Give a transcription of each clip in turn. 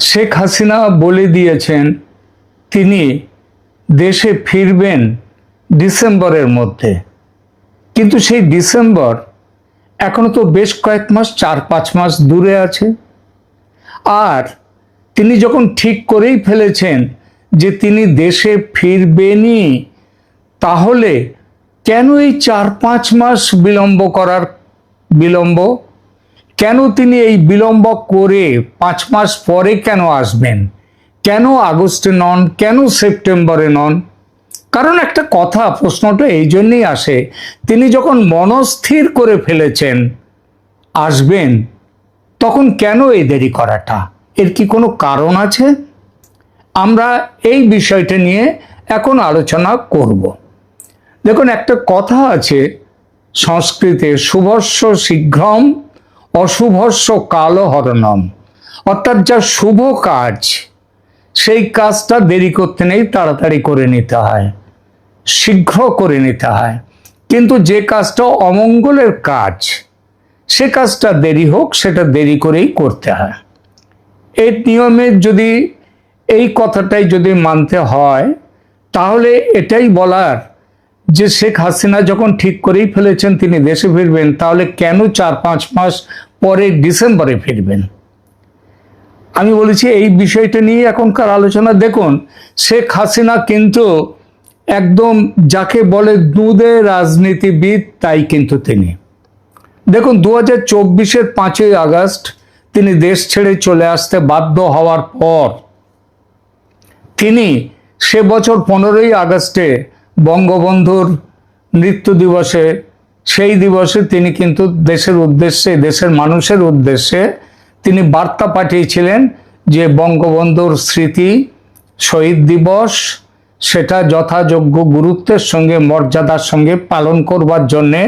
শেখ হাসিনা বলে দিয়েছেন তিনি দেশে ফিরবেন ডিসেম্বরের মধ্যে, কিন্তু সেই ডিসেম্বর এখনো তো বেশ কয়েক মাস, 4-5 মাস দূরে আছে। আর তিনি যখন ঠিক করেই ফেলেছেন যে তিনি দেশে ফিরবেনই, তাহলে কেন এই 4-5 মাস বিলম্ব? কেন তিনি এই বিলম্ব করে 5 মাস পরে কেন আসবেন? কেন আগস্টে নন, কেন সেপ্টেম্বরে নন? কারণ একটা কথা, প্রশ্নটা এই জন্যই আসে, তিনি যখন মনস্থির করে ফেলেছেন আসবেন, তখন কেন এই দেরি করাটা? এর কি কোনো কারণ আছে? আমরা এই বিষয়টা নিয়ে এখন আলোচনা করব। দেখুন, একটা কথা আছে সংস্কৃতে, শুভস্য শীঘ্রম অশুভস্য কালহরণম, অর্থাৎ যা শুভ কাজ সেই কাজটা দেরি করতে নেই, তাড়াতাড়ি করে নিতে হয়, শীঘ্র করে নিতে হয়। কিন্তু যে কাজটা অমঙ্গলের কাজ, সে কাজটা দেরি হোক, সেটা দেরি করেই করতে হয়। এই নিয়মে যদি এই কথাটাই যদি মানতে হয়, তাহলে এটাই বলার যে শেখ হাসিনা যখন ঠিক করেই ফেলেছেন তিনি দেশে ফিরবেন, তাহলে কেন 4-5 মাস পরে ডিসেম্বরে ফিরবেন? আমি বলেছি এই বিষয়টা নিয়ে এখনকার আলোচনা। দেখুন, শেখ হাসিনা কিন্তু একদম যাকে বলে দুধে রাজনীতিবিদ, তাই কিন্তু তিনি। দেখুন, 2024-এর 5ই আগস্ট তিনি দেশ ছেড়ে চলে আসতে বাধ্য হওয়ার পর তিনি সে বছর 15ই আগস্টে বঙ্গবন্ধুর মৃত্যু দিবসে, সেই দিবসে তিনি কিন্তু দেশের উদ্দেশ্যে, দেশের মানুষের উদ্দেশ্যে তিনি বার্তা পাঠিয়েছিলেন যে বঙ্গবন্ধুর স্মৃতি শহীদ দিবস, সেটা যথাযোগ্য গুরুত্বের সঙ্গে, মর্যাদার সঙ্গে পালন করবার জন্যে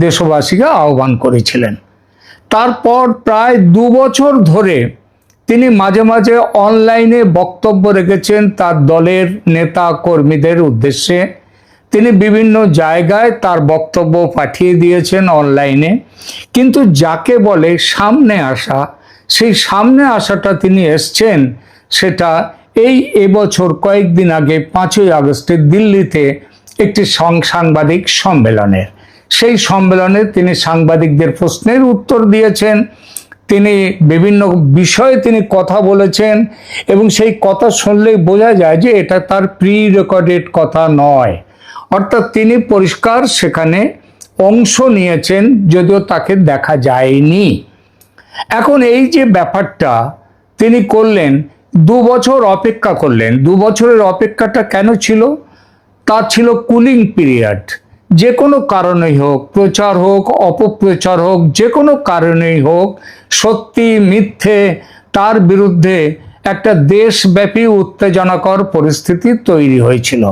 দেশবাসীকে আহ্বান করেছিলেন। তারপর প্রায় 2 বছর ধরে তিনি মাঝে মাঝে অনলাইনে বক্তব্য রেখেছেন তার দলের নেতা কর্মীদের উদ্দেশ্যে। তিনি বিভিন্ন জায়গায় তার বক্তব্য পাঠিয়ে দিয়েছেন অনলাইনে, কিন্তু যাকে বলে সামনে আসা, সেই সামনে আসাটা তিনি এসছেন সেটা এবছর কয়েকদিন আগে 5ই আগস্টে দিল্লিতে একটি সাংবাদিক সম্মেলনের। সেই সম্মেলনে তিনি সাংবাদিকদের প্রশ্নের উত্তর দিয়েছেন, তিনি বিভিন্ন বিষয়ে তিনি কথা বলেছেন, এবং সেই কথা শুনলেই বোঝা যায় যে এটা তার প্রি রেকর্ডেড কথা নয়। অর্থাৎ তিনি পরিষ্কার সেখানে অংশ নিয়েছেন, যদিও তাকে দেখা যায়নি। এখন এই যে ব্যাপারটা তিনি করলেন, 2 বছর অপেক্ষা করলেন। 2 বছরের অপেক্ষাটা কেন ছিল? তা ছিল কুলিং পিরিয়ড। যে কোনো কারণেই হোক, প্রচার হোক, অপপ্রচার হোক, যে কোনো কারণেই হোক, সত্যি মিথ্যে তার বিরুদ্ধে একটা দেশব্যাপী উত্তেজনাকর পরিস্থিতি তৈরি হয়েছিল।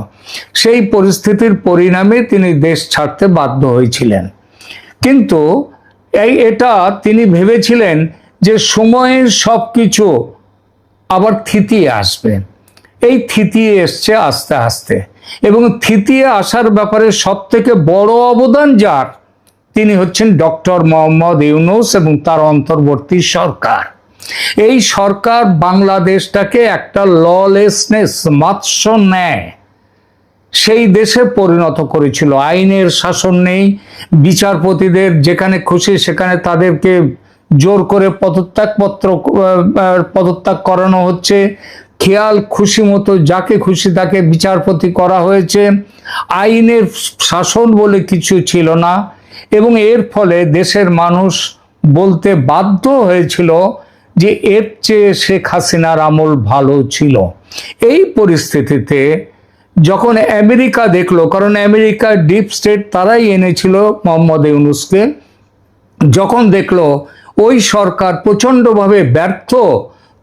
সেই পরিস্থিতির পরিণামে তিনি দেশ ছাড়তে বাধ্য হয়েছিলেন। কিন্তু এটা তিনি ভেবেছিলেন যে সময়ের সব কিছু আবার থিতিয়ে আসবে। এই থিতিয়ে এসছে আস্তে আস্তে, এবং থিতিয়ে আসার ব্যাপারে সব থেকে বড় অবদান যার, তিনি হচ্ছেন ডক্টর মোহাম্মদ ইউনূস এবং তার অন্তর্বর্তী সরকার। এই সরকার বাংলাদেশটাকে একটা ললেসনেস, মাৎস্য ন্যায় সেই দেশে পরিণত করেছিল। আইনের শাসন নেই, বিচারপতিদের যেখানে খুশি সেখানে তাদেরকে জোর করে পদত্যাগ করানো হচ্ছে, খেয়াল খুশি মতো যাকে খুশি তাকে বিচারপতি করা হয়েছে। আইনের শাসন বলে কিছু ছিল না, এবং এর ফলে দেশের মানুষ বলতে বাধ্য হয়েছিল যে এর চেয়ে শেখ হাসিনার আমল ভালো ছিল। এই পরিস্থিতিতে যখন আমেরিকা দেখলো, কারণ আমেরিকা ডিপ স্টেট তারাই এনেছিল মোহাম্মদ ইউনূসকে, যখন দেখলো ওই সরকার প্রচণ্ডভাবে ব্যর্থ,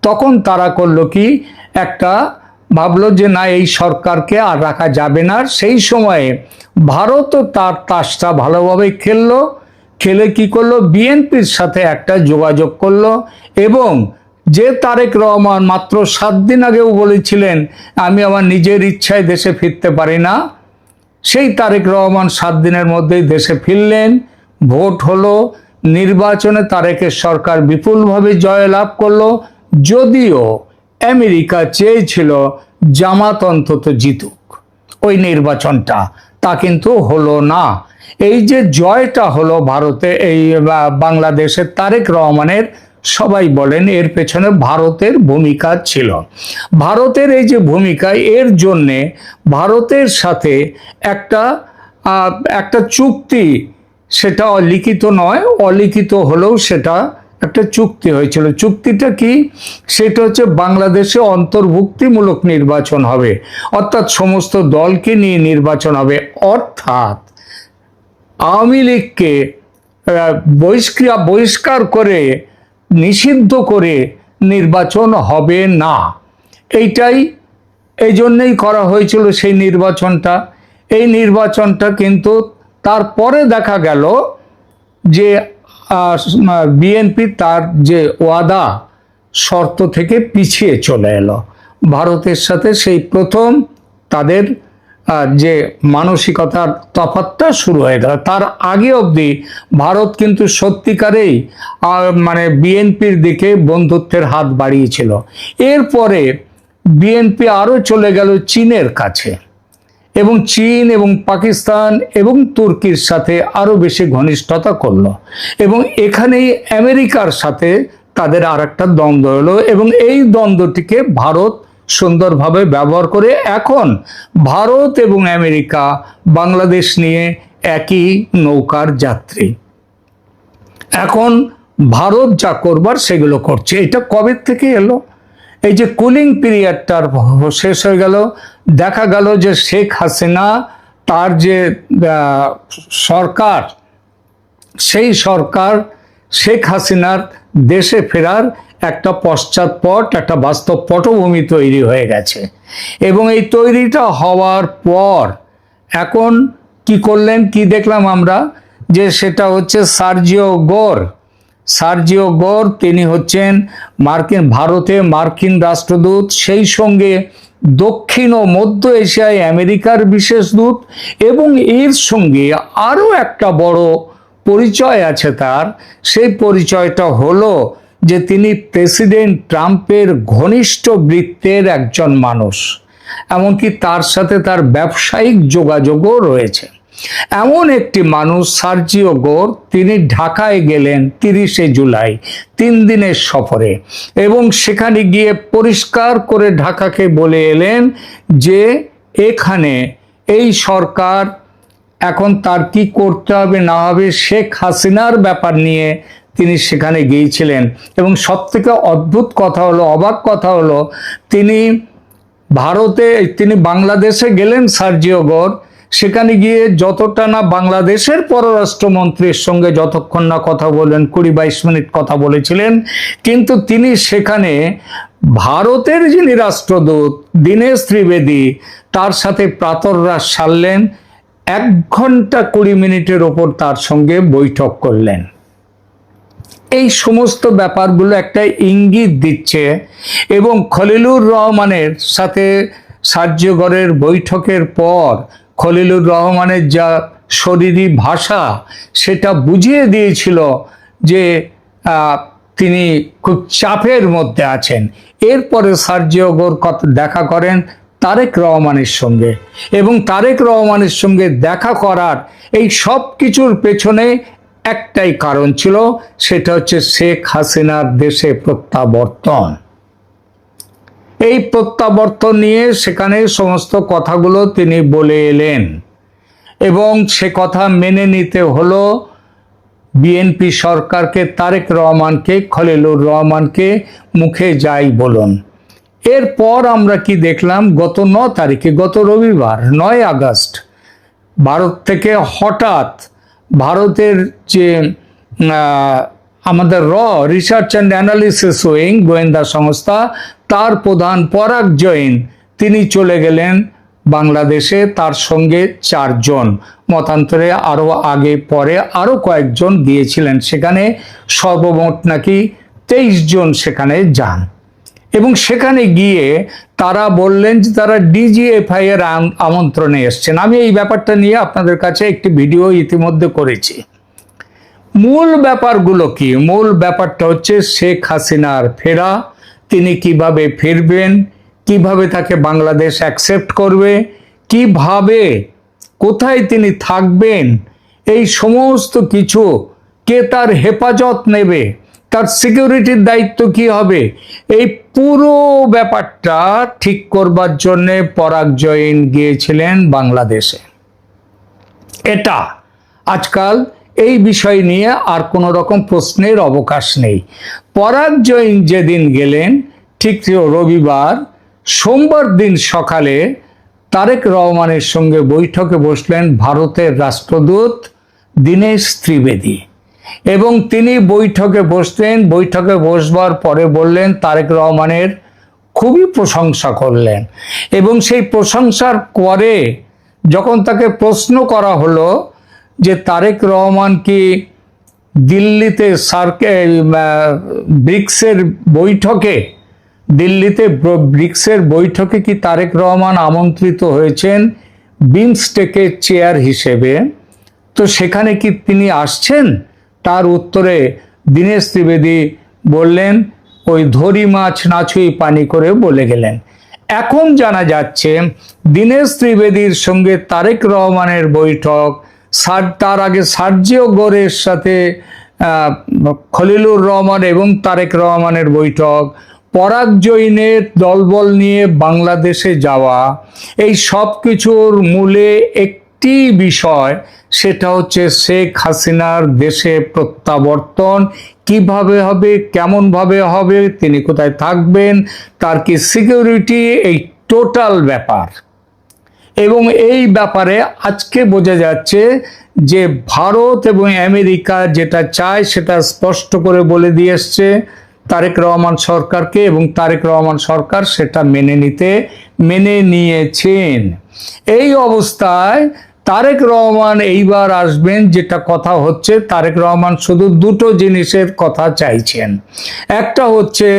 তখন তারা করলো কি, ভাবলো যে না, এই সরকারকে আর রাখা যাবে না। সেই সময়ে ভারতও তার তাসটা ভালোভাবে খেলে কি করলো, বিএনপির সাথে একটা যোগাযোগ করলো, এবং যে তারেক রহমান মাত্র 7 দিন আগেও বলেছিলেন আমি আমার নিজের ইচ্ছায় দেশে ফিরতে পারি না, সেই তারেক রহমান 7 দিনের মধ্যেই দেশে ফিরলেন। ভোট হলো, নির্বাচনে তারেকের সরকার বিপুলভাবে জয়লাভ করলো। যদিও আমেরিকা চেয়েছিল জামাত অন্তত জিতুক ওই নির্বাচনটা, তা কিন্তু হলো না। এই যে জয়টা হলো ভারতে, এই বাংলাদেশের তারেক রহমানের, সবাই বলেন এর পেছনে ভারতের ভূমিকা ছিল। ভারতের এই যে ভূমিকা, এর জন্যে ভারতের সাথে একটা চুক্তি, সেটা লিখিত নয়, অলিখিত হলেও সেটা একটা চুক্তি হয়েছিল। চুক্তিটা কি? সেটা হচ্ছে বাংলাদেশে অন্তর্ভুক্তিমূলক নির্বাচন হবে, অর্থাৎ সমস্ত দলকে নিয়ে নির্বাচন হবে, অর্থাৎ আওয়ামী লীগকে বহিষ্কার করে, নিষিদ্ধ করে নির্বাচন হবে না। এই জন্যই করা হয়েছিল সেই নির্বাচনটা। এই নির্বাচনটা কিন্তু তারপরে দেখা গেল যে বিএনপি তার যে ওয়াদা শর্ত থেকে পিছিয়ে চলে এলো ভারতের সাথে। সেই প্রথম তাদের যে মানসিকতার তফাৎটা শুরু হয়ে গেল। তার আগে অবধি ভারত কিন্তু সত্যিকারেই মানে বিএনপির দিকে বন্ধুত্বের হাত বাড়িয়েছিল। এরপরে বিএনপি আরও চলে গেল চীনের কাছে, এবং চীন এবং পাকিস্তান এবং তুর্কির সাথে আরও বেশি ঘনিষ্ঠতা করলো, এবং এখানেই আমেরিকার সাথে তাদের আর একটা দ্বন্দ্ব হলো, এবং এই দ্বন্দ্বটিকে ভারত সুন্দরভাবে ব্যবহার করে এখন ভারত এবং আমেরিকা বাংলাদেশ নিয়ে একই নৌকার যাত্রী। এখন ভারত যা করবার সেগুলো করছে। এটা কবে থেকে এলো? এই যে কুলিং পিরিয়ডটার শেষ হয়ে গেল, দেখা গেল যে শেখ হাসিনা, তার যে সরকার, সেই সরকার শেখ হাসিনার দেশে ফেরার একটা পশ্চাৎপট, একটা বাস্তব পটভূমি তৈরি হয়ে গেছে। এবং এই তৈরিটা হওয়ার পর এখন কি করলেন, কি দেখলাম আমরা, যে সেটা হচ্ছে সার্জিও গোর, তিনি হচ্ছেন ভারতে মার্কিন রাষ্ট্রদূত, সেই সঙ্গে দক্ষিণ ও মধ্য এশিয়ায় আমেরিকার বিশেষ দূত, এবং এর সঙ্গে আরও একটা বড় পরিচয় আছে তার। সেই পরিচয়টা হলো যে তিনি প্রেসিডেন্ট ট্রাম্পের ঘনিষ্ঠ বৃত্তের একজন মানুষ, এমনকি তার সাথে তার ব্যবসায়িক যোগাযোগও রয়েছে। এমন একটি মানুষ সার্জিও গোর, তিনি ঢাকায় গেলেন 30শে জুলাই 3 দিনের সফরে, এবং সেখানে গিয়ে পরিষ্কার করে ঢাকাকে বলে এলেন যে এখানে এই সরকার এখন তার কি করতে হবে না হবে, শেখ হাসিনার ব্যাপার নিয়ে তিনি সেখানে গিয়েছিলেন। এবং সবথেকে অদ্ভুত কথা হলো, অবাক কথা হলো, তিনি বাংলাদেশে গেলেন সার্জিও গোর, সেখানে গিয়ে যতটা না বাংলাদেশের পররাষ্ট্রমন্ত্রীর সঙ্গে যতক্ষণ না কথা বলেন, 20-22 মিনিট কথা বলেছিলেন, কিন্তু তিনি সেখানে ভারতের যিনি রাষ্ট্রদূত দীনেশ ত্রিবেদী, তার সাথে প্রাতরাশ সারলেন, 1 ঘন্টা 20 মিনিটের ওপর তার সঙ্গে বৈঠক করলেন। এই সমস্ত ব্যাপারগুলো একটা ইঙ্গিত দিচ্ছে। এবং খলিলুর রহমানের সাথে সার্জিও গোরের বৈঠকের পর খলিলুর রহমানের যা শরীরী ভাষা, সেটা বুঝিয়ে দিয়েছিল যে তিনি খুব চাপের মধ্যে আছেন। এরপরে সার্জিও গোর দেখা করেন তারেক রহমানের সঙ্গে, এবং তারেক রহমানের সঙ্গে দেখা করার এই সব কিছুর পেছনে একটাই কারণ ছিল, সেটা হচ্ছে শেখ হাসিনার দেশে প্রত্যাবর্তন। এই প্রত্যাবর্তন নিয়ে সেখানে সমস্ত কথাগুলো তিনি বলে এলেন, এবং সে কথা মেনে নিতে হলো বিএনপি সরকারকে, তারেক রহমানকে, খলিলুর রহমানকে, মুখে যাই বলুন। এরপর আমরা কি দেখলাম, গত 9 তারিখে, গত রবিবার 9 আগস্ট, ভারত থেকে হঠাৎ ভারতের যে আমাদের রিসার্চ অ্যান্ড অ্যানালিসিস উইং, গোয়েন্দা সংস্থা, তার প্রধান পরাগ জৈন, তিনি চলে গেলেন বাংলাদেশে। তার সঙ্গে 4 জন, মতান্তরে আরও আগে পরে আরও কয়েকজন গিয়েছিলেন সেখানে, সর্বমোট নাকি 23 জন সেখানে যান। এবং সেখানে গিয়ে তারা বললেন যে তারা ডিজিএফআই এর আমন্ত্রণে এসছেন। আমি এই ব্যাপারটা নিয়ে আপনাদের কাছে একটি ভিডিও ইতিমধ্যে করেছি। মূল ব্যাপারগুলো কি? মূল ব্যাপারটা হচ্ছে শেখ হাসিনার ফেরা, তিনি কিভাবে ফিরবেন, কিভাবে তাকে বাংলাদেশ অ্যাকসেপ্ট করবে, কিভাবে কোথায় তিনি থাকবেন, এই সমস্ত কিছু কে তার হেফাজত নেবে, তার সিকিউরিটির দায়িত্ব কি হবে, এই পুরো ব্যাপারটা ঠিক করবার জন্য পরাগ জৈন গিয়েছিলেন বাংলাদেশে। এটা আজকাল এই বিষয় নিয়ে আর কোনো রকম প্রশ্নের অবকাশ নেই। পরাগ জৈন যেদিন গেলেন, ঠিক রবিবার, সোমবার দিন সকালে তারেক রহমানের সঙ্গে বৈঠকে বসলেন ভারতের রাষ্ট্রদূত দীনেশ ত্রিবেদী, এবং তিনি বৈঠকে বসলেন। বৈঠকে বসবার পরে বললেন, তারেক রহমানের খুবই প্রশংসা করলেন, এবং সেই প্রশংসার পরে যখন তাকে প্রশ্ন করা হলো যে তারেক রহমান কি দিল্লিতে ব্রিক্সের বৈঠকে, ব্রিক্সের বৈঠকে কি তারেক রহমান আমন্ত্রিত হয়েছেন বিমস্টেকের চেয়ার হিসেবে, তো সেখানে কি তিনি আসছেন? তার উত্তরে দীনেশ ত্রিবেদী বললেন, ওই ধরি মাছ না ছুঁই পানি করে বলে গেলেন। এখন জানা যাচ্ছে দীনেশ ত্রিবেদীর সঙ্গে তারেক রহমানের বৈঠক, তার আগে সার্জিও গোরের সাথে খলিলুর রহমান এবং তারেক রহমানের বৈঠক, পরাগ জৈনের দলবল নিয়ে বাংলাদেশে যাওয়া, এই সব কিছুর মূলে একটি বিষয়, সেটা হচ্ছে শেখ হাসিনার দেশে প্রত্যাবর্তন কিভাবে হবে, কেমনভাবে হবে, তিনি কোথায় থাকবেন, তার কি সিকিউরিটি, এই টোটাল ব্যাপার। এবং এই ব্যাপারে আজকে বোঝা যাচ্ছে যে ভারত এবং আমেরিকা যেটা চায় সেটা স্পষ্ট করে বলে দিয়ে এসছে তারেক রহমান সরকারকে, এবং তারেক রহমান সরকার সেটা মেনে নিয়েছেন। এই অবস্থায় তারেক রহমান এইবার আসবেন, যেটা কথা হচ্ছে তারেক রহমান শুধু দুটো জিনিসের কথা চাইছেন। একটা হচ্ছে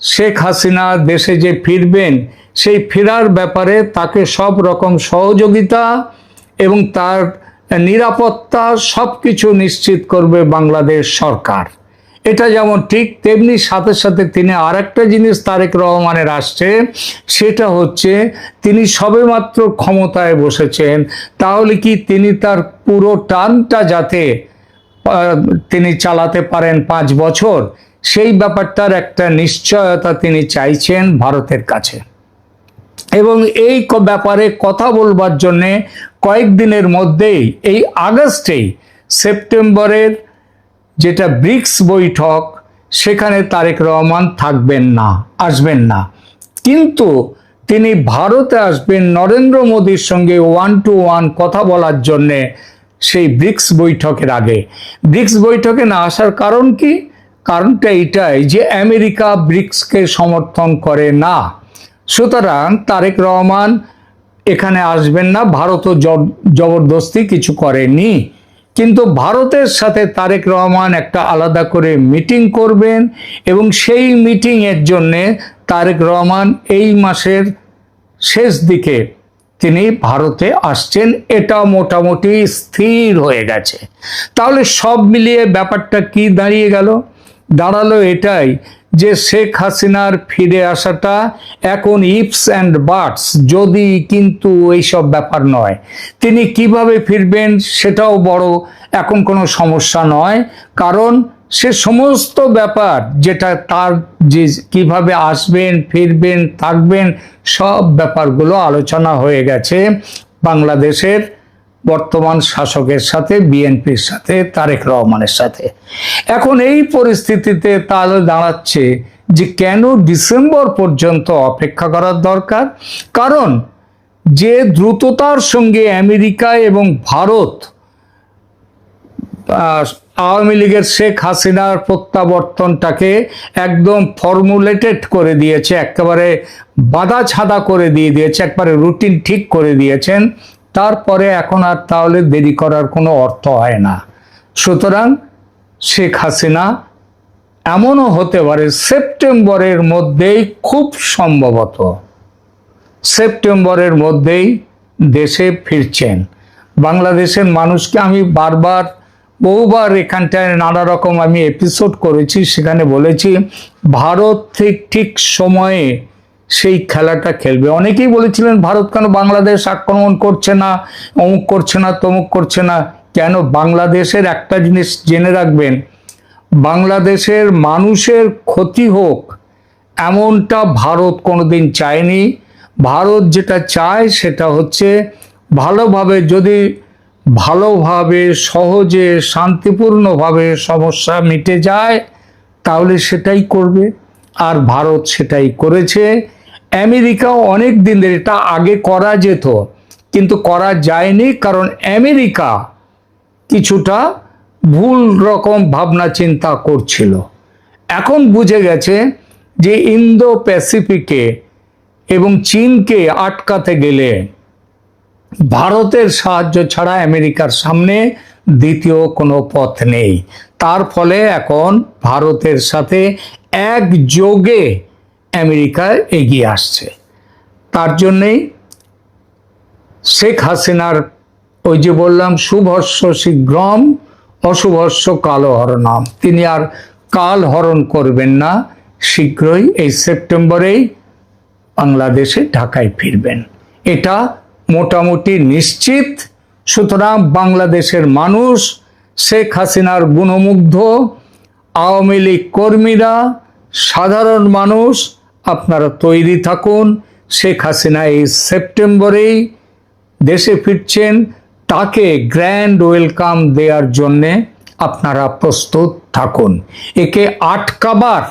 শেখ হাসিনা দেশে যে ফিরবেন, সেই ফেরার ব্যাপারে তাকে সব রকম সহযোগিতা এবং তার নিরাপত্তা সব কিছু নিশ্চিত করবে বাংলাদেশ সরকার। এটা যেমন ঠিক, তেমনি সাথে সাথে তিনি আর একটা জিনিস তারেক রহমানের আসছে, সেটা হচ্ছে তিনি সবেমাত্র ক্ষমতায় বসেছেন, তাহলে কি তিনি তার পুরো টার্মটা যাতে তিনি চালাতে পারেন 5 বছর, সেই ব্যাপারটার একটা নিশ্চয়তা তিনি চাইছেন ভারতের কাছে। এবং এই ব্যাপারে কথা বলবার জন্যে কয়েকদিনের মধ্যেই, এই আগস্টেই সেপ্টেম্বরের যেটা ব্রিক্স বৈঠক, সেখানে তারেক রহমান আসবেন না, কিন্তু তিনি ভারতে আসবেন নরেন্দ্র মোদীর সঙ্গে 1-to-1 কথা বলার জন্যে সেই ব্রিক্স বৈঠকের আগে। ব্রিক্স বৈঠকে না আসার কারণ কি? কারণটা এটাই যে আমেরিকা ব্রিক্সকে সমর্থন করে না, সুতরাং তারেক রহমান এখানে আসবেন না। ভারতও জবরদস্তি কিছু করেনি, কিন্তু ভারতের সাথে তারেক রহমান একটা আলাদা করে মিটিং করবেন, এবং সেই মিটিংয়ের জন্যে তারেক রহমান এই মাসের শেষ দিকে তিনি ভারতে আসছেন, এটা মোটামুটি স্থির হয়ে গেছে। তাহলে সব মিলিয়ে ব্যাপারটা কি দাঁড়ালো এটাই যে শেখ হাসিনার ফিরে আসাটা এখন ইফস অ্যান্ড বাটস, যদি কিন্তু এইসব ব্যাপার নয়। তিনি কিভাবে ফিরবেন সেটাও বড় এখন কোনো সমস্যা নয়, কারণ সে সমস্ত ব্যাপার যেটা তার যে কিভাবে আসবেন, ফিরবেন, থাকবেন, সব ব্যাপারগুলো আলোচনা হয়ে গেছে বাংলাদেশের বর্তমান শাসকের সাথে, বিএনপির সাথে, তারেক রহমানের সাথে। এখন এই পরিস্থিতিতে তাহলে দাঁড়াচ্ছে যে কেন ডিসেম্বর পর্যন্ত অপেক্ষা করার দরকার? কারণ যে দ্রুততার সঙ্গে আমেরিকা এবং ভারত আওয়ামী লীগের শেখ হাসিনার প্রত্যাবর্তনটাকে একদম ফর্মুলেটেড করে দিয়েছে, একেবারে বাঁধা ছাদা করে দিয়েছে, একবারে রুটিন ঠিক করে দিয়েছেন, তারপরে এখন আর তাহলে দেরি করার কোনো অর্থ হয় না। সুতরাং শেখ হাসিনা এমনও হতে পারে সেপ্টেম্বরের মধ্যেই, খুব সম্ভবত সেপ্টেম্বরের মধ্যেই দেশে ফিরছেন। বাংলাদেশের মানুষকে আমি বারবার বহুবার এখানটায় নানা রকম আমি এপিসোড করেছি, সেখানে বলেছি ভারত ঠিক সময়ে সেই খেলাটা খেলবে। অনেকেই বলেছিলেন ভারত কেন বাংলাদেশ আক্রমণ করছে না, অমুক করছে না, তমুক করছে না। কেন? বাংলাদেশের একটা জিনিস জেনে রাখবেন, বাংলাদেশের মানুষের ক্ষতি হোক এমনটা ভারত কোনোদিন চায়নি। ভারত যেটা চায় সেটা হচ্ছে ভালোভাবে সহজে শান্তিপূর্ণভাবে সমস্যা মিটে যায়, তাহলে সেটাই করবে। আর ভারত সেটাই করেছে। আমেরিকাও অনেক দিন ধরে, এটা আগে করা যেত কিন্তু করা যায়নি, কারণ আমেরিকা কিছুটা ভুল রকম ভাবনা চিন্তা করছিল। এখন বুঝে গেছে যে ইন্দো প্যাসিফিকে এবং চীনকে আটকাতে গেলে ভারতের সাহায্য ছাড়া আমেরিকার সামনে দ্বিতীয় কোনো পথ নেই। তার ফলে এখন ভারতের সাথে একযোগে আমেরিকা এগিয়ে আসছে। তার জন্যেই শেখ হাসিনার ওই যে বললাম শুভস্য শীঘ্রম অশুভস্য কালহরণম, তিনি আর কাল হরণ করবেন না, শীঘ্রই এই সেপ্টেম্বরেই বাংলাদেশে ঢাকায় ফিরবেন, এটা মোটামুটি নিশ্চিত। সুতরাং বাংলাদেশের মানুষ শেখ হাসিনার গুণমুগ্ধ, আওয়ামী লীগ কর্মীরা, সাধারণ মানুষ আপনারা তৈরি থাকুন। শেখ হাসিনা এই সেপ্টেম্বরেই দেশে ফিরছেন, তাকে গ্র্যান্ড ওয়েলকাম দেওয়ার জন্যে আপনারা প্রস্তুত থাকুন। একে আটকাবার,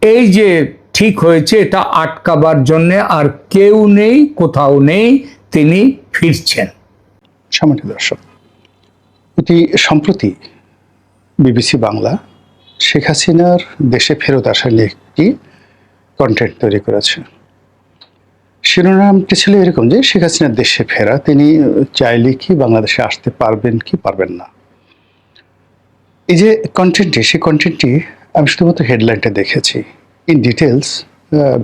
এই যে ঠিক হয়েছে, এটা আটকাবার জন্যে আর কেউ নেই, কোথাও নেই, তিনি ফিরছেন। সম্মানিত দর্শক, অতি সম্প্রতি বিবিসি বাংলা শেখ হাসিনার দেশে ফেরত আসা নিয়ে একটি কন্টেন্ট তৈরি করেছে। শিরোনামটি ছিল এরকম যে শেখ হাসিনার দেশে ফেরা, তিনি চাইলে কি বাংলাদেশে আসতে পারবেন কি পারবেন না। এই যে কন্টেন্টটি, সেই কন্টেন্টটি আমি শুধুমাত্র হেডলাইনটা দেখেছি, ইন ডিটেলস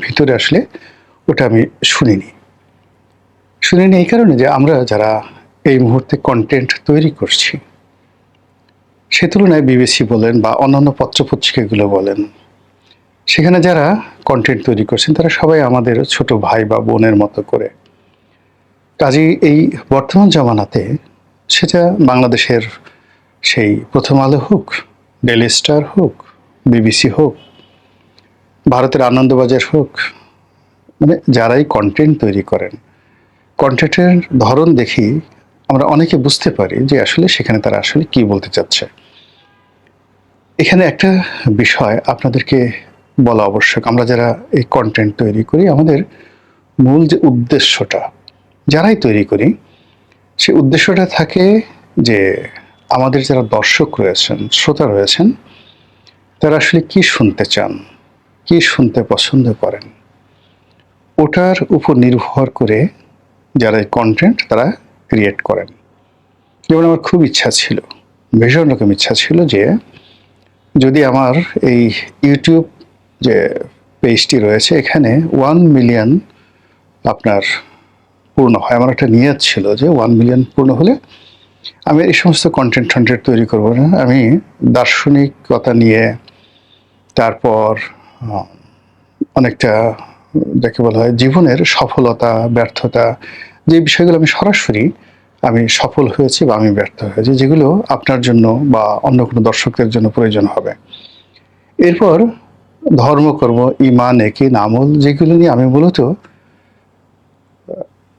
ভিতরে আসলে ওটা আমি শুনিনি এই কারণে যে আমরা যারা এই মুহূর্তে কন্টেন্ট তৈরি করছি, সে তুলনায় বিবিসি বলেন বা অন্যান্য পত্রপত্রিকাগুলো বলেন, সেখানে যারা কন্টেন্ট তৈরি করছেন তারা সবাই আমাদের ছোট ভাই বা বোনের মতো করে। কাজেই এই বর্তমান জামানাতে সেটা বাংলাদেশের সেই প্রথম আলো হোক, ডেইলি স্টার হোক, বিবিসি হোক, ভারতের আনন্দবাজার হোক, মানে যারাই কন্টেন্ট তৈরি করেন, কন্টেন্টের ধরন দেখি আমরা অনেকে বুঝতে পারি যে আসলে সেখানে তারা আসলে কি বলতে চাচ্ছে। এখানে একটা বিষয় আপনাদেরকে বলা আবশ্যক, আমরা যারা এই কন্টেন্ট তৈরি করি, আমাদের মূল যে উদ্দেশ্যটা যারাই তৈরি করি, সেই উদ্দেশ্যটা থাকে যে আমাদের যারা দর্শক রয়েছেন, শ্রোতা রয়েছেন, তারা আসলে কি শুনতে চান, কি শুনতে পছন্দ করেন, ওটার উপর নির্ভর করে যারা এই কন্টেন্ট তারা ক্রিয়েট করেন। যেমন আমার খুব ইচ্ছা ছিল, ভীষণ রকম ইচ্ছা ছিল যে যদি আমার এই ইউটিউব যে পেজটি রয়েছে এখানে 1 মিলিয়ন আপনার পূর্ণ হয়, আমার একটা নিয়ত ছিল যে 1 মিলিয়ন পূর্ণ হলে আমি এই সমস্ত কন্টেন্ট তৈরি করবো না। আমি দার্শনিকতা নিয়ে, তারপর অনেকটা যাকে বলা হয় জীবনের সফলতা ব্যর্থতা, যে বিষয়গুলো আমি সফল হয়েছি বা আমি ব্যর্থ হয়েছি, যেগুলো আপনার জন্য বা অন্য কোনো দর্শকদের জন্য প্রয়োজন হবে। এরপর ধর্মকর্ম, ঈমান, একিন, আমল, যেগুলো নিয়ে আমি মূলত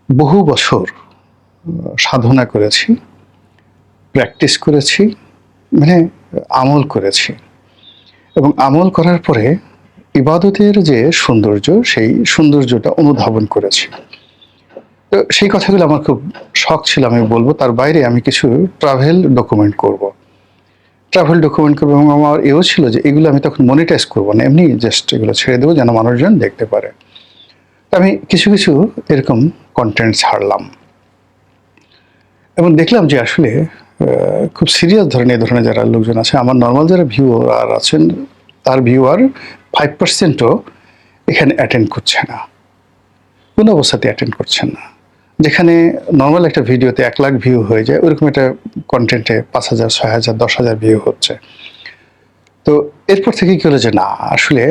বহু বছর সাধনা করেছি, প্র্যাকটিস করেছি, মানে আমল করেছি, এবং আমল করার পরে ইবাদতের যে সৌন্দর্য, সেই সৌন্দর্যটা অনুধাবন করেছি। তো সেই কথাগুলো আমার খুব শখ ছিল, আমি বলবো। তার বাইরে আমি কিছু ট্রাভেল ডকুমেন্ট করব এবং আমার এও ছিল যে এগুলো আমি তখন মনিটাইজ করবো না, এমনি জাস্ট এগুলো ছেড়ে দেবো যেন মানুষজন দেখতে পারে। আমি কিছু এরকম কন্টেন্ট ছাড়লাম এবং দেখলাম যে আসলে খুব সিরিয়াস ধরনের যারা লোকজন আছে, আমার নর্মাল যারা ভিউয়ার আছেন, তার ভিউয়ার 5%ও এখানে অ্যাটেন্ড করছে না, কোনো অবস্থাতে অ্যাটেন্ড করছেন না। যেখানে নর্মাল একটা ভিডিওতে 1 লাখ ভিউ হয়ে যায়, ওরকম একটা কন্টেন্টে 5,000, 6,000, 10,000 ভিউ হচ্ছে। তো এরপর থেকে কি হলো যে না, আসলে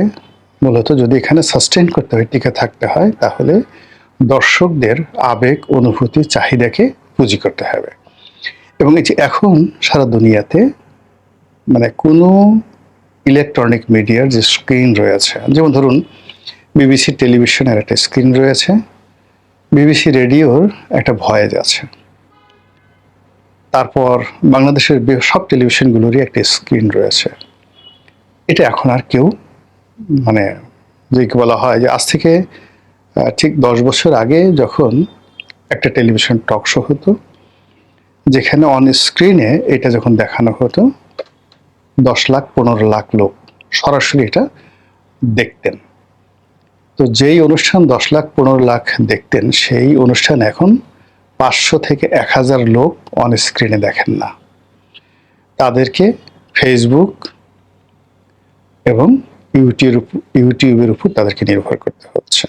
মূলত যদি এখানে সাস্টেইন করতে হয়, টিকে থাকতে হয়, তাহলে দর্শকদের আবেগ, অনুভূতি, চাহিদাকে পুঁজি করতে হবে। এবং এই যে এখন সারা দুনিয়াতে মানে কোনো ইলেকট্রনিক মিডিয়ার যে স্ক্রিন রয়েছে, যেমন ধরুন বিবিসি টেলিভিশনের একটা স্ক্রিন রয়েছে, বিবিসি রেডিওর একটা ভয়েস আছে, তারপর বাংলাদেশের সব টেলিভিশনগুলোরই একটা স্ক্রিন রয়েছে। এটা এখন আর কেউ মানে যে বলা হয় যে আজ থেকে ঠিক 10 বছর আগে যখন একটা টেলিভিশন টক শো হতো, যেখানে অন স্ক্রিনে এটা যখন দেখানো হতো, 10 লাখ 15 লাখ লোক সরাসরি এটা দেখতেন। তো যেই অনুষ্ঠান 10 লাখ 15 লাখ দেখতেন, সেই অনুষ্ঠান এখন 500 থেকে 1000 লোক অন স্ক্রিনে দেখেন না। তাদেরকে ফেসবুক এবং ইউটিউবের উপর তাদেরকে নির্ভর করতে হচ্ছে।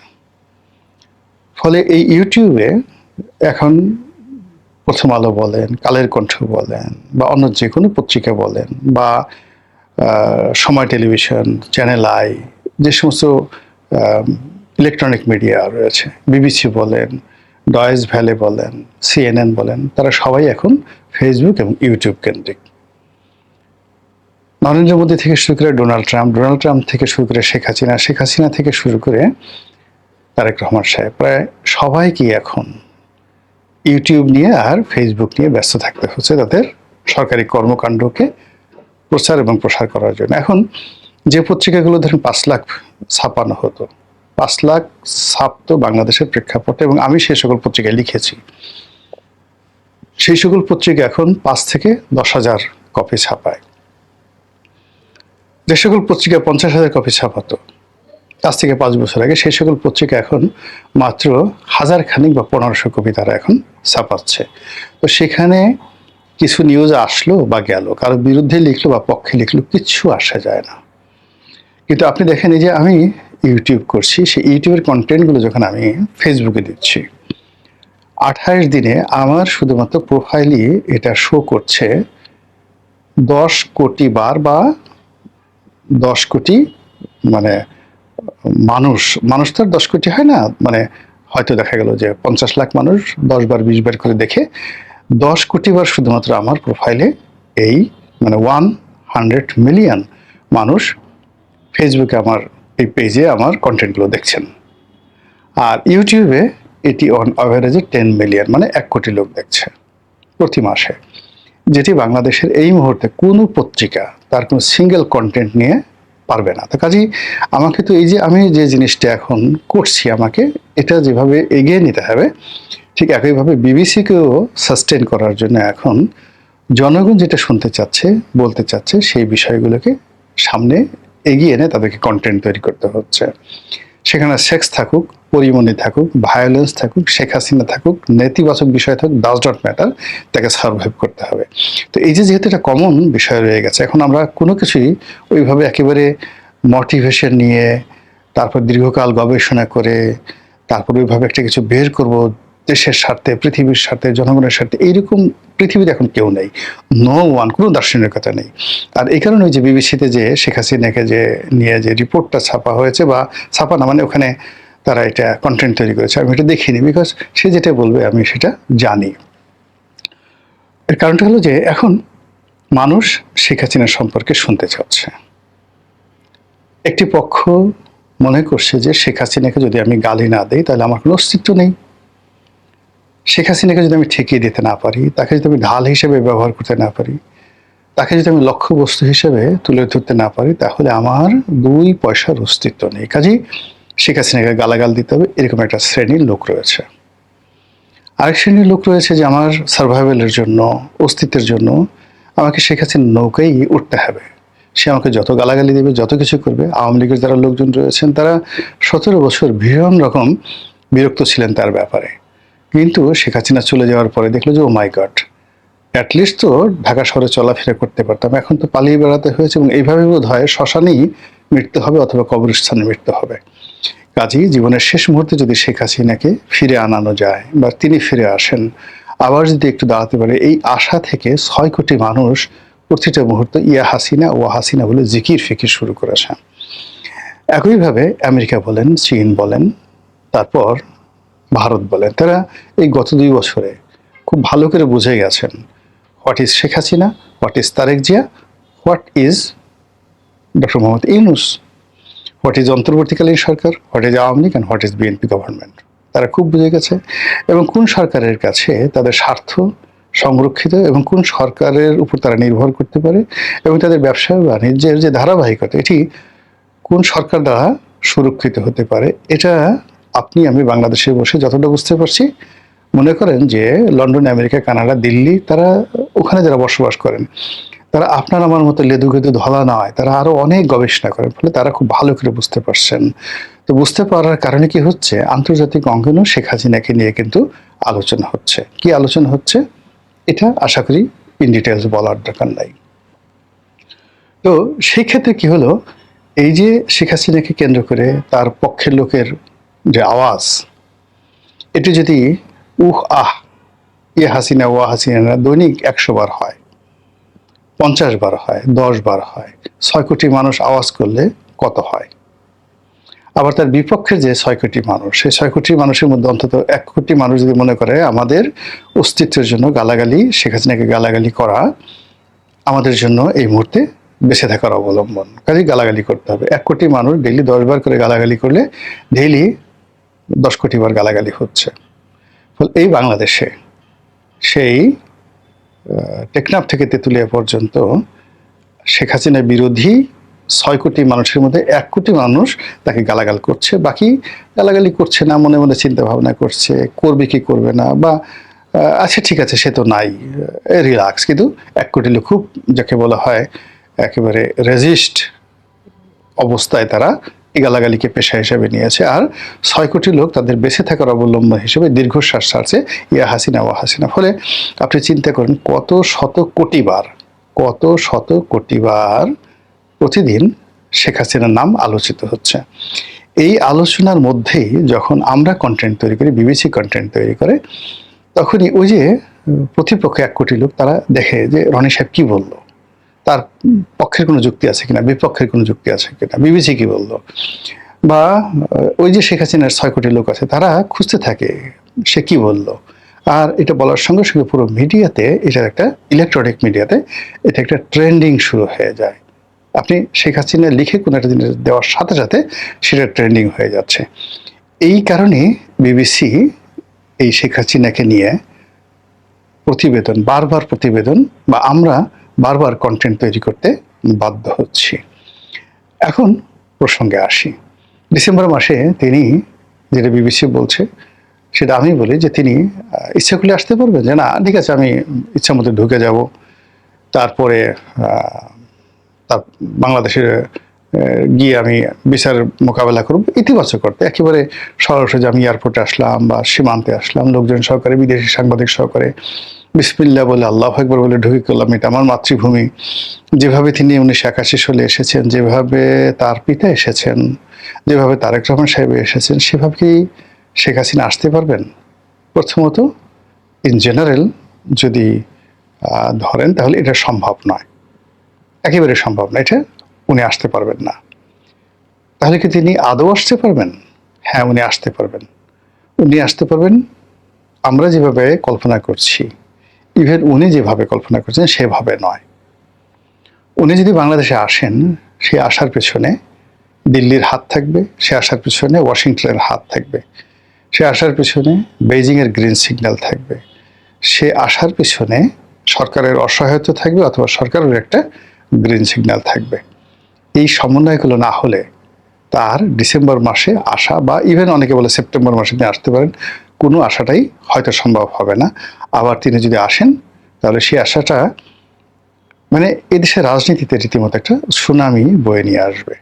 ফলে এই ইউটিউবে এখন প্রথম আলো বলেন, কালের কণ্ঠ বলেন, বা অন্য যে কোনো পত্রিকা বলেন, বা সময় টেলিভিশন, চ্যানেল আই, যে সমস্ত ইলেকট্রনিক মিডিয়া রয়েছে, বিবিসি বলেন, ডয়েস ভ্যালে বলেন, সিএনএন বলেন, তারা সবাই এখন ফেসবুক এবং ইউটিউব কেন্দ্রিক। নরেন্দ্র মোদী থেকে শুরু করে ডোনাল্ড ট্রাম্প থেকে শুরু করে শেখ হাসিনা থেকে শুরু করে তারেক রহমান সাহেব, প্রায় সবাইকে এখন ইউটিউব নিয়ে আর ফেসবুক নিয়ে ব্যস্ত থাকতে হচ্ছে তাদের সরকারি কর্মকাণ্ডকে প্রচার এবং প্রসার করার জন্য। এখন যে পত্রিকাগুলো ধরুন 5 লাখ ছাপানো হতো, 5 লাখ ছাপতো বাংলাদেশের প্রেক্ষাপটে, এবং আমি সেই সকল পত্রিকায় লিখেছি, সেই সকল পত্রিকা এখন 5 থেকে 10,000 কপি ছাপায়। যে সকল পত্রিকা 50,000 কপি ছাপাতো আজ থেকে 5 বছর আগে, সেই সকল পত্রিকা এখন মাত্র 1000 খানিক বা 1500 কপি তারা এখন ছাপাচ্ছে। তো সেখানে কিছু নিউজ আসলো বা গেল, কারো বিরুদ্ধে লিখলো বা পক্ষে লিখলো, কিচ্ছু আসা যায় না। কিন্তু আপনি দেখেন, এই যে আমি ইউটিউব করছি, সেই ইউটিউবের কন্টেন্টগুলো যখন আমি ফেসবুকে দিচ্ছি, 28 দিনে আমার শুধুমাত্র প্রোফাইলই এটা শো করছে 10 কোটি বার, বা 10 কোটি মানে মানুষ তো আর 10 কোটি হয় না, মানে হয়তো দেখা গেল যে 50 লাখ মানুষ 10 বার 20 বার করে দেখে 10 কোটি বার শুধুমাত্র আমার প্রোফাইলে এই মানে 100 মিলিয়ন মানুষ ফেসবুকে আমার এই পেজে আমার কন্টেন্টগুলো দেখছেন। আর ইউটিউবে এটি অন অ্যাভারেজে 10 মিলিয়ন, মানে 1 কোটি লোক দেখছে প্রতি মাসে, যেটি বাংলাদেশের এই মুহূর্তে কোনো পত্রিকা তার কোনো সিঙ্গেল কন্টেন্ট নিয়ে পারবে না। তো কাজেই আমাকে তো এই যে আমি যে জিনিসটা এখন করছি, আমাকে এটা যেভাবে এগিয়ে নিতে হবে, ঠিক একইভাবে বিবিসিকেও সাস্টেন করার জন্য এখন জনগণ যেটা শুনতে চাচ্ছে, বলতে চাচ্ছে, সেই বিষয়গুলোকে সামনে এগিয়ে এনে তাদেরকে কন্টেন্ট তৈরি করতে হচ্ছে। সেখানে সেক্স থাকুক, পরিমণি থাকুক, ভায়োলেন্স থাকুক, শেখ হাসিনা থাকুক, নেতিবাচক বিষয় থাকুক, ডাজ নট ম্যাটার, তাকে সার্ভাইভ করতে হবে। তো এই যে যেহেতু একটা কমন বিষয় রয়ে গেছে, এখন আমরা কোনো কিছুই ওইভাবে একেবারে মোটিভেশন নিয়ে, তারপর দীর্ঘকাল গবেষণা করে, তারপর ওইভাবে একটা কিছু বের করব দেশের স্বার্থে, পৃথিবীর স্বার্থে, জনগণের স্বার্থে, এইরকম পৃথিবীতে এখন কেউ নেই, নো ওয়ান, কোনো দার্শনিকতা নেই। আর এই কারণে ওই যে বিবিসিতে যে শেখ হাসিনাকে যে নিয়ে যে রিপোর্টটা ছাপা হয়েছে, বা ছাপা না মানে ওখানে তারা এটা কন্টেন্ট তৈরি করেছে, আমি এটা দেখিনি, বিকজ সে যেটা বলবে আমি সেটা জানি। এর কারণটা হলো যে এখন মানুষ শেখ হাসিনা সম্পর্কে শুনতে চাচ্ছে। একটি পক্ষ মনে করছে যে শেখ হাসিনাকে যদি আমি গালি না দিই তাহলে আমার কোনো অস্তিত্ব নেই। শেখ হাসিনাকে যদি আমি ঠেকিয়ে দিতে না পারি, তাকে যদি আমি ঢাল হিসেবে ব্যবহার করতে না পারি, তাকে যদি আমি লক্ষ্যবস্তু হিসেবে তুলে ধরতে না পারি, তাহলে আমার 2 পয়সার অস্তিত্ব নেই। কাজেই শেখ হাসিনাকে গালাগাল দিতে হবে, এরকম একটা শ্রেণীর লোক রয়েছে। আরেক শ্রেণীর লোক রয়েছে যে আমার সার্ভাইভালের জন্য, অস্তিত্বের জন্য আমাকে শেখ হাসিনার নৌকায় উঠতে হবে। সে আমাকে যত গালাগালি দেবে, যত কিছু করবে। আওয়ামী লীগের যারা লোকজন রয়েছেন, তারা 17 বছর ভীষণ রকম বিরক্ত ছিলেন তার ব্যাপারে, কিন্তু শেখ হাসিনা চলে যাওয়ার পরে দেখলো যে ও মাই গড, অ্যাটলিস্ট তো ঢাকা শহরে চলাফেরা করতে পারতাম, এখন তো পালিয়ে বেড়াতে হয়েছে, এবং এইভাবে বোধ হয় শ্মশানেই মৃত্যু হবে অথবা কবরস্থানে মৃত্যু হবে। কাজেই জীবনের শেষ মুহূর্তে যদি শেখ হাসিনাকে ফিরে আনানো যায় বা তিনি ফিরে আসেন, আবার যদি একটু দাঁড়াতে পারে, এই আশা থেকে 6 কোটি মানুষ প্রতিটা মুহূর্ত ইয়া হাসিনা ও হাসিনা বলে জিকির ফিকির শুরু করেছে। একইভাবে আমেরিকা বলেন, চীন বলেন, তারপর ভারত বলেন, তারা এই গত 2 বছরে খুব ভালো করে বুঝে গেছেন what is Sheikh Hasina, what is Tarique Zia, what is doctor Muhammad Yunus, what is অন্তর্বর্তীকালীন সরকার, what is Awami League and what is BNP government. তারা খুব বুঝে গেছে এবং কোন সরকারের কাছে তাদের স্বার্থ সংরক্ষিত এবং কোন সরকারের উপর তারা নির্ভর করতে পারে এবং তাদের ব্যবসা বাণিজ্যের যে ধারাবাহিকতা, এটি কোন সরকার দ্বারা সুরক্ষিত হতে পারে, এটা আপনি আমি বাংলাদেশে বসে যতটা বুঝতে পারছি। মনে করেন যে লন্ডন, আমেরিকা, কানাডা, দিল্লি, তারা ওখানে যারা বসবাস করেন, তারা আপনার আমার মতো লেদু গেদু ধলা নয়, তারা আরো অনেক গবেষণা করেন, ফলে তারা খুব ভালো করে বুঝতে পারছেন। তো বুঝতে পারার কারণে কি হচ্ছে, আন্তর্জাতিক অঙ্গনেও শেখ হাসিনাকে নিয়ে কিন্তু আলোচনা হচ্ছে। কি আলোচনা হচ্ছে এটা আশা করি ইন ডিটেলস বলার দরকার নাই। তো সেই ক্ষেত্রে কি হলো, এই যে শেখ হাসিনাকে কেন্দ্র করে তার পক্ষের লোকের যে আওয়াজ, এটি যদি উহ আহ ইয়ে হাসিনা ওয়া হাসিনা দৈনিক 100 বার হয়, 50 বার হয়, 10 বার হয়, 6 কোটি মানুষ আওয়াজ করলে কত হয়? আবার তার বিপক্ষের যে 6 কোটি মানুষ, সেই 6 কোটি মানুষের মধ্যে অন্তত 1 কোটি মানুষ যদি মনে করে আমাদের অস্তিত্বের জন্য গালাগালি, শেখ হাসিনাকে গালাগালি করা আমাদের জন্য এই মুহূর্তে বেঁচে থাকার অবলম্বন, কাজে গালাগালি করতে হবে। 1 কোটি মানুষ ডেইলি 10 বার করে গালাগালি করলে ডেইলি 10 কোটি বার গালাগালি হচ্ছে। ফলে এই বাংলাদেশে সেই টেকনাফ থেকে তেঁতুলিয়া পর্যন্ত শেখ হাসিনা বিরোধী 6 কোটি মানুষের মধ্যে 1 কোটি মানুষ তাকে গালাগাল করছে, বাকি গালাগালি করছে না, মনে মনে চিন্তা ভাবনা করছে করবে কি করবে না, বা আচ্ছা ঠিক আছে সে তো নাই, রিল্যাক্স। কিন্তু 1 কোটি লোক খুব যাকে বলা হয় একেবারে রেজিস্ট অবস্থায় তারা এই গালাগালিকে পেশা হিসেবে নিয়েছে, আর 6 কোটি লোক তাদের বেঁচে থাকার অবলম্বন হিসেবে দীর্ঘশ্বাস ছাড়ছে ইয়া হাসিনা ওয়া হাসিনা। ফলে আপনি চিন্তা করেন কত শত কোটি বার প্রতিদিন শেখ হাসিনার নাম আলোচিত হচ্ছে। এই আলোচনার মধ্যেই যখন আমরা কন্টেন্ট তৈরি করি, বিবিসি কন্টেন্ট তৈরি করে, তখনই ওই যে প্রতিপক্ষ 1 কোটি লোক তারা দেখে যে রনি সাহেব কি বললো, তার পক্ষের কোনো যুক্তি আছে কিনা, বিপক্ষের কোনো যুক্তি আছে কিনা, বিবিসি কি বললো, বা ওই যে শেখ হাসিনার 6 কোটি লোক আছে তারা খুঁজতে থাকে সে কি বললো। আর এটা বলার সঙ্গে সঙ্গে পুরো মিডিয়াতে, এটা একটা ইলেকট্রনিক মিডিয়াতে এটা একটা ট্রেন্ডিং শুরু হয়ে যায়। আপনি শেখ হাসিনা লিখে কোনো একটা জিনিস দেওয়ার সাথে সাথে সেটা ট্রেন্ডিং হয়ে যাচ্ছে। এই কারণে বিবিসি এই শেখ হাসিনাকে নিয়ে বারবার প্রতিবেদন বা আমরা বারবার কন্টেন্ট তৈরি করতে বাধ্য হচ্ছি। এখন প্রসঙ্গে আসি, ডিসেম্বর মাসে তিনি যেটা বিবিসি বলছে সেটা আমি বলি যে তিনি ইচ্ছা করলে আসতে পারবেন, যে না ঠিক আছে আমি ইচ্ছা মতো ঢুকে যাব, তারপরে তার বাংলাদেশে গিয়ে আমি বিচার মোকাবেলা করব, ইতিবাচক করতে একেবারে সরাসরি আমি এয়ারপোর্টে আসলাম বা সীমান্তে আসলাম লোকজন সহকারে, বিদেশি সাংবাদিক সহকারে, বিসমিল্লাহ বলে আল্লাহু আকবার বলে ঢুকে করলাম, এটা আমার মাতৃভূমি। যেভাবে তিনি 1981 সালে এসেছেন, যেভাবে তার পিতা এসেছেন, যেভাবে তারেক রহমান সাহেব এসেছেন, সেভাবে কি শেখ হাসিনা আসতে পারবেন? প্রথমত ইন জেনারেল যদি ধরেন তাহলে এটা সম্ভব নয়, একেবারে সম্ভব না, এটা উনি আসতে পারবেন না। তাহলে কি তিনি আদৌ আসতে পারবেন? হ্যাঁ, উনি আসতে পারবেন। উনি আসতে পারবেন আমরা যেভাবে কল্পনা করছি, ইভেন উনি যেভাবে কল্পনা করছেন সেভাবে নয়। উনি যদি বাংলাদেশে আসেন, সে আসার পেছনে দিল্লির হাত থাকবে, সে আসার পেছনে ওয়াশিংটনের হাত থাকবে, সে আসার পেছনে বেইজিংয়ের গ্রিন সিগন্যাল থাকবে, সে আসার পেছনে সরকারের অসহায়তা থাকবে অথবা সরকারের একটা গ্রিন সিগন্যাল থাকবে। এই সমন্বয়গুলো না হলে তার ডিসেম্বর মাসে আসা, বা ইভেন অনেকে বলে সেপ্টেম্বর মাসে তিনি আসতে পারেন, কোনো আশাটাই হয়তো সম্ভব হবে না। আবার তিনি যদি আসেন তাহলে সেই আশাটা মানে এদেশের রাজনীতিতে রীতিমতো একটা সুনামি বয়ে নিয়ে আসবে।